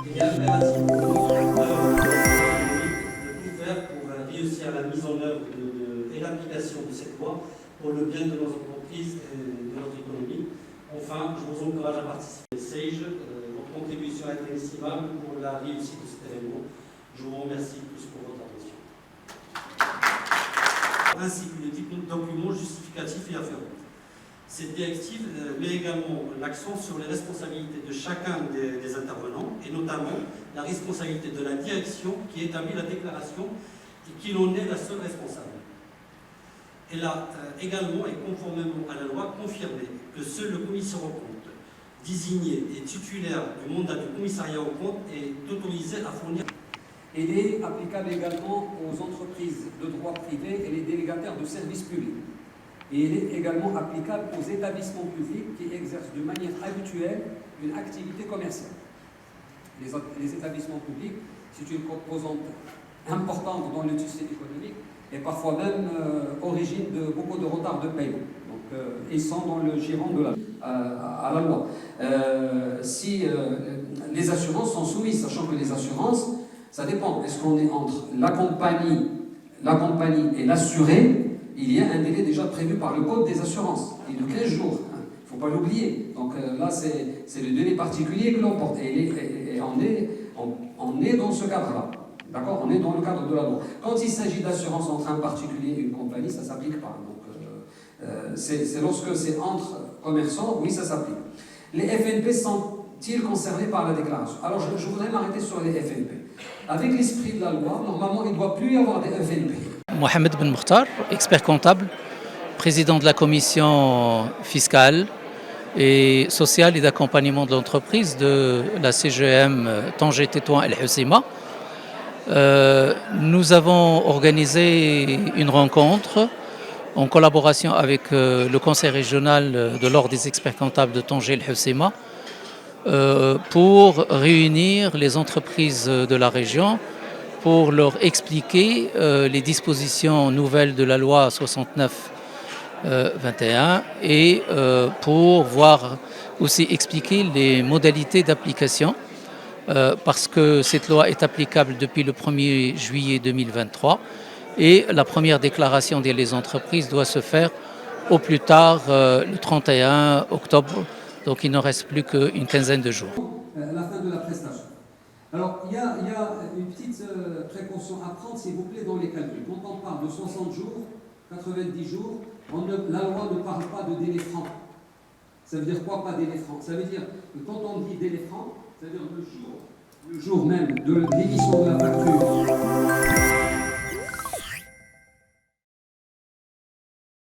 Il est impératif pour nous, acteurs de tout faire pour réussir la mise en œuvre et l'application de cette loi pour le bien de nos entreprises et de notre économie. Enfin, je vous encourage à participer. SAGE, votre contribution est inestimable pour la réussite de cet événement. Je vous remercie tous pour votre attention. Ainsi que les documents justificatifs et afférents. Cette directive met également l'accent sur les responsabilités de chacun des intervenants et notamment la responsabilité de la direction qui établit la déclaration et qui en est la seule responsable. Elle a également et conformément à la loi confirmé que seul le commissaire aux comptes, désigné et titulaire du mandat du commissariat aux comptes, est autorisé à fournir. Elle est applicable également aux entreprises de droit privé et les délégataires de services publics. Et elle est également applicable aux établissements publics qui exercent de manière habituelle une activité commerciale. Les établissements publics, c'est une composante importante dans le tissu économique et parfois même origine de beaucoup de retards de paiement. Donc, ils sont dans le giron de à la loi. Si les assurances sont soumises, sachant que les assurances, ça dépend. Est-ce qu'on est entre la compagnie et l'assuré? Il y a un délai déjà prévu par le Code des assurances, et de 15 jours. Il ne faut pas l'oublier. Donc là, c'est le délai particulier que l'on porte. Et on est dans ce cadre-là. D'accord? On est dans le cadre de la loi. Quand il s'agit d'assurance entre un particulier et une compagnie, ça ne s'applique pas. Donc, c'est lorsque c'est entre commerçants, oui, ça s'applique. Les FNP sont-ils concernés par la déclaration? Alors, je voudrais m'arrêter sur les FNP. Avec l'esprit de la loi, normalement, il ne doit plus y avoir des FNP. Mohamed Ben Mokhtar, expert comptable, président de la commission fiscale et sociale et d'accompagnement de l'entreprise de la CGM Tanger Tétouan El Hoceima. Nous avons organisé une rencontre en collaboration avec le conseil régional de l'ordre des experts comptables de Tanger El Hoceima pour réunir les entreprises de la région pour leur expliquer les dispositions nouvelles de la loi 69-21 et pour voir aussi expliquer les modalités d'application parce que cette loi est applicable depuis le 1er juillet 2023 et la première déclaration des entreprises doit se faire au plus tard le 31 octobre, donc il ne reste plus qu'une quinzaine de jours. La fin de la prestation. Alors, il y a une petite précaution à prendre, s'il vous plaît, dans les calculs. Quand on parle de 60 jours, 90 jours, la loi ne parle pas de délai franc. Ça veut dire quoi, pas délai franc? Ça veut dire que quand on dit délai franc, ça veut dire le jour même de l'émission de la facture